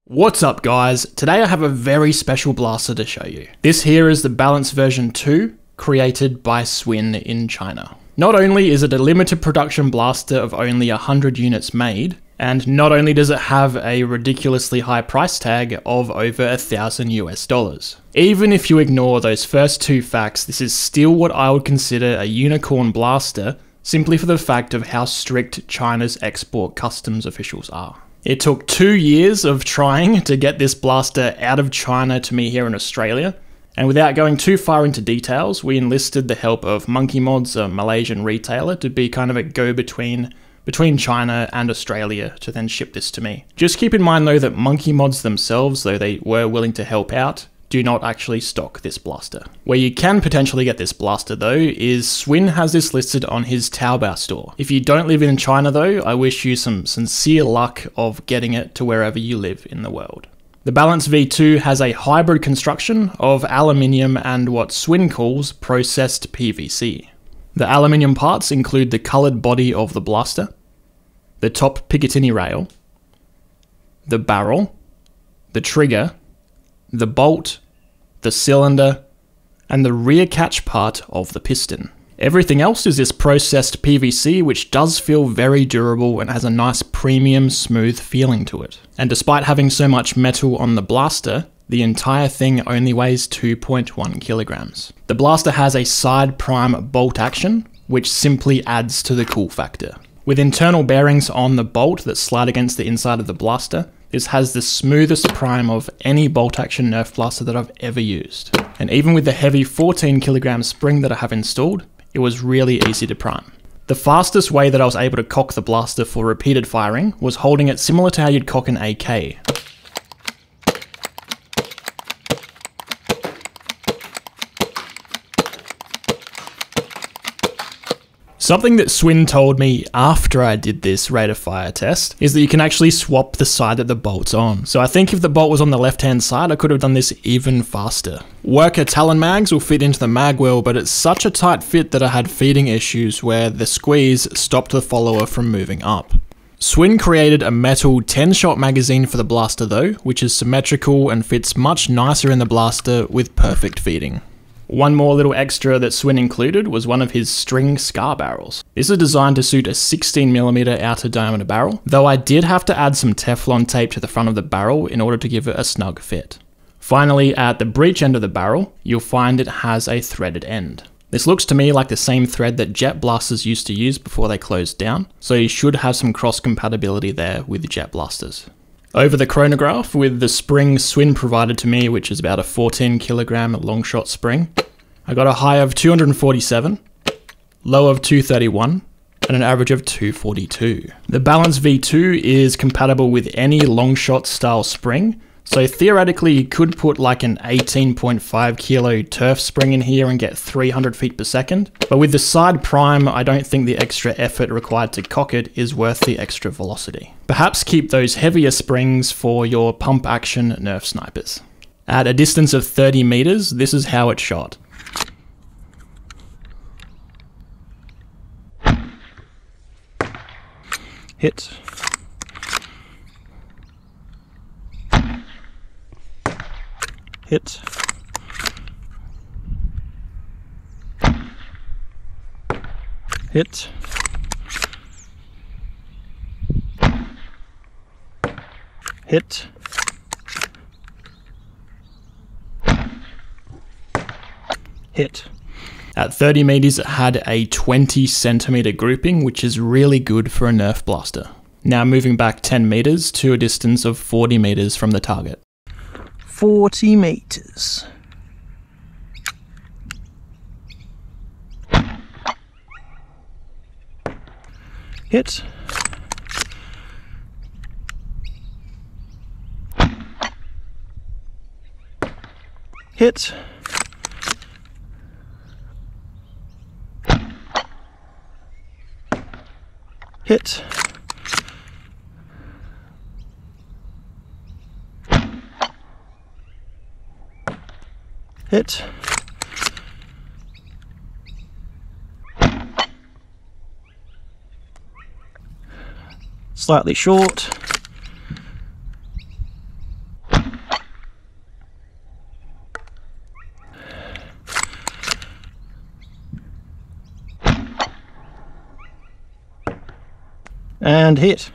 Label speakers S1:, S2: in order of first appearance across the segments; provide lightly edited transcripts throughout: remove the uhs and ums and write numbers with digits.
S1: What's up guys, today I have a very special blaster to show you. This here is the Balance version 2, created by Swin in China. Not only is it a limited production blaster of only 100 units made, and not only does it have a ridiculously high price tag of over $1,000 US. Even if you ignore those first two facts, this is still what I would consider a unicorn blaster, simply for the fact of how strict China's export customs officials are. It took 2 years of trying to get this blaster out of China to me here in Australia, and without going too far into details, we enlisted the help of Monkey Mods, a Malaysian retailer, to be kind of a go-between between China and Australia to then ship this to me. Just keep in mind though that Monkey Mods themselves, though they were willing to help out, do not actually stock this blaster. Where you can potentially get this blaster though is Swin has this listed on his Taobao store. If you don't live in China though, I wish you some sincere luck of getting it to wherever you live in the world. The Balance V2 has a hybrid construction of aluminium and what Swin calls processed PVC. The aluminium parts include the coloured body of the blaster, the top Picatinny rail, the barrel, the trigger, the bolt, the cylinder, and the rear catch part of the piston. Everything else is this processed PVC, which does feel very durable and has a nice premium smooth feeling to it. And despite having so much metal on the blaster, the entire thing only weighs 2.1 kilograms. The blaster has a side prime bolt action, which simply adds to the cool factor. With internal bearings on the bolt that slide against the inside of the blaster, this has the smoothest prime of any bolt action Nerf blaster that I've ever used. And even with the heavy 14 kilogram spring that I have installed, it was really easy to prime. The fastest way that I was able to cock the blaster for repeated firing was holding it similar to how you'd cock an AK. Something that Swin told me after I did this rate of fire test is that you can actually swap the side that the bolt's on. So I think if the bolt was on the left hand side, I could have done this even faster. Worker Talon mags will fit into the mag well, but it's such a tight fit that I had feeding issues where the squeeze stopped the follower from moving up. Swin created a metal 10-shot magazine for the blaster though, which is symmetrical and fits much nicer in the blaster with perfect feeding. One more little extra that Swin included was one of his string scar barrels. This is designed to suit a 16mm outer diameter barrel, though I did have to add some Teflon tape to the front of the barrel in order to give it a snug fit. Finally, at the breech end of the barrel, you'll find it has a threaded end. This looks to me like the same thread that jet blasters used to use before they closed down, so you should have some cross compatibility there with jet blasters. Over the chronograph, with the spring Swin provided to me, which is about a 14 kilogram long shot spring, I got a high of 247, low of 231, and an average of 242. The Balance V2 is compatible with any long shot style spring, so theoretically you could put like an 18.5 kilo turf spring in here and get 300 feet per second, but with the side prime, I don't think the extra effort required to cock it is worth the extra velocity. Perhaps keep those heavier springs for your pump action Nerf snipers. At a distance of 30 meters, this is how it shot. Hit. Hit. Hit. Hit. Hit. At 30 meters, it had a 20 centimeter grouping, which is really good for a Nerf blaster. Now moving back 10 meters to a distance of 40 meters from the target. 40 meters. Hit. Hit. Hit. Hit. Slightly short. and hit.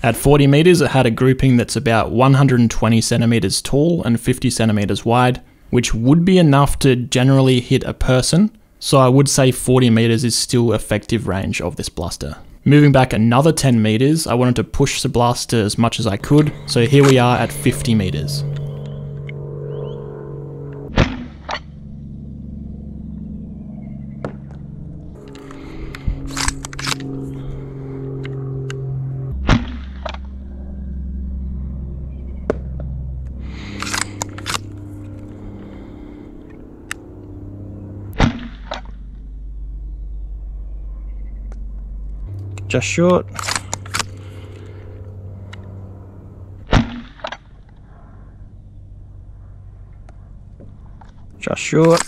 S1: At 40 meters, it had a grouping that's about 120 centimeters tall and 50 centimeters wide, which would be enough to generally hit a person. So I would say 40 meters is still effective range of this blaster. Moving back another 10 meters, I wanted to push the blaster as much as I could. So here we are at 50 meters. Just short. Just short.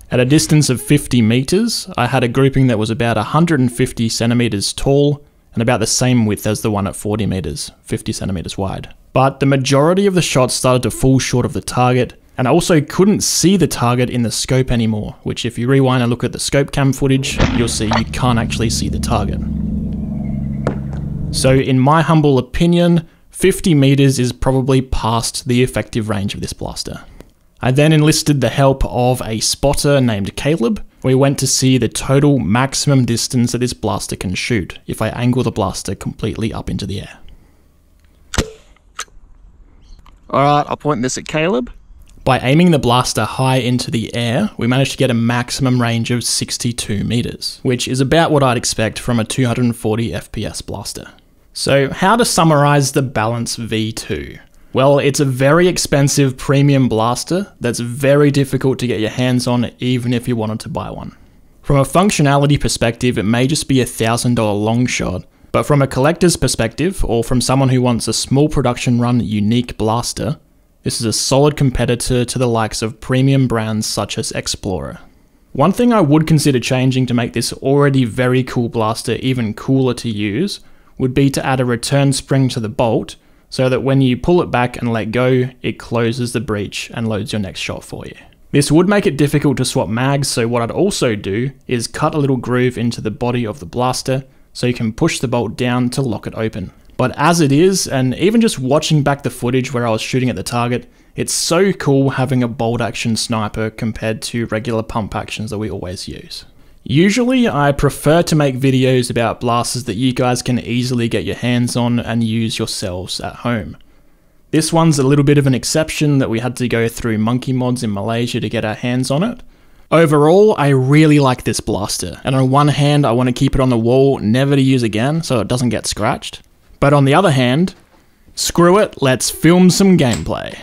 S1: At a distance of 50 meters, I had a grouping that was about 150 centimeters tall and about the same width as the one at 40 meters, 50 centimeters wide. But the majority of the shots started to fall short of the target, and I also couldn't see the target in the scope anymore, which if you rewind and look at the scope cam footage, you'll see you can't actually see the target. So in my humble opinion, 50 meters is probably past the effective range of this blaster. I then enlisted the help of a spotter named Caleb. We went to see the total maximum distance that this blaster can shoot if I angle the blaster completely up into the air. Alright, I'll point this at Caleb. By aiming the blaster high into the air, we managed to get a maximum range of 62 meters, which is about what I'd expect from a 240 FPS blaster. So how to summarize the Balance V2? Well, it's a very expensive premium blaster that's very difficult to get your hands on even if you wanted to buy one. From a functionality perspective, it may just be $1,000 long shot, but from a collector's perspective, or from someone who wants a small production run unique blaster, this is a solid competitor to the likes of premium brands such as Explorer. One thing I would consider changing to make this already very cool blaster even cooler to use would be to add a return spring to the bolt, so that when you pull it back and let go, it closes the breech and loads your next shot for you. This would make it difficult to swap mags, so what I'd also do is cut a little groove into the body of the blaster so you can push the bolt down to lock it open. But as it is, and even just watching back the footage where I was shooting at the target, it's so cool having a bolt action sniper compared to regular pump actions that we always use. Usually, I prefer to make videos about blasters that you guys can easily get your hands on and use yourselves at home. This one's a little bit of an exception that we had to go through monkey mods in Malaysia to get our hands on it. Overall, I really like this blaster, and on one hand I want to keep it on the wall, never to use again so it doesn't get scratched. But on the other hand, screw it, let's film some gameplay.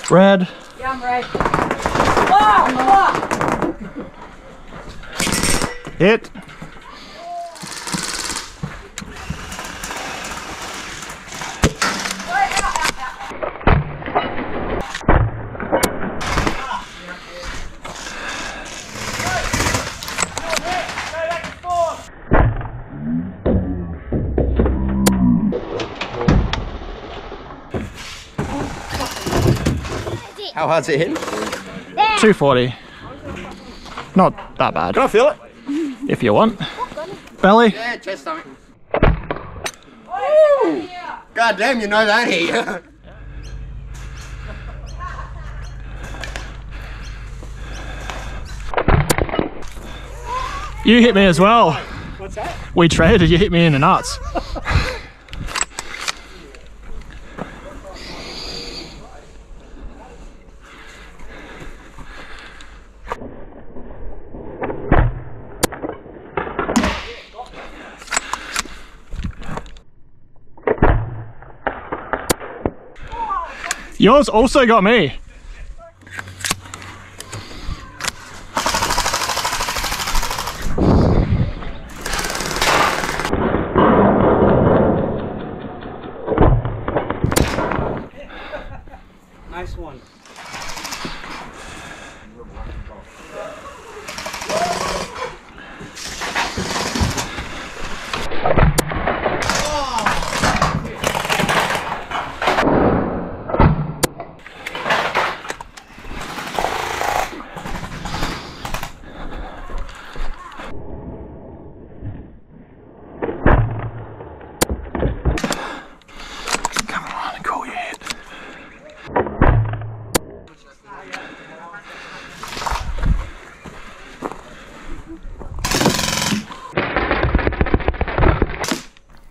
S1: Red.
S2: Yeah, I'm red. Oh,
S1: Hit.
S3: How hard's it hitting?
S1: 240. Not that bad.
S3: Can I feel it?
S1: If you want. Belly.
S3: Yeah, chest stomach. Woo! God damn, you know that here.
S1: You hit me as well.
S2: What's that?
S1: We traded, you hit me in the nuts. Yours also got me.
S2: Nice one.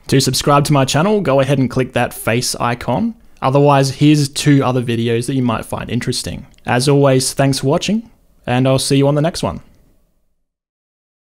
S1: To subscribe to my channel, go ahead and click that face icon. Otherwise, here's 2 other videos that you might find interesting. As always, thanks for watching, and I'll see you on the next one.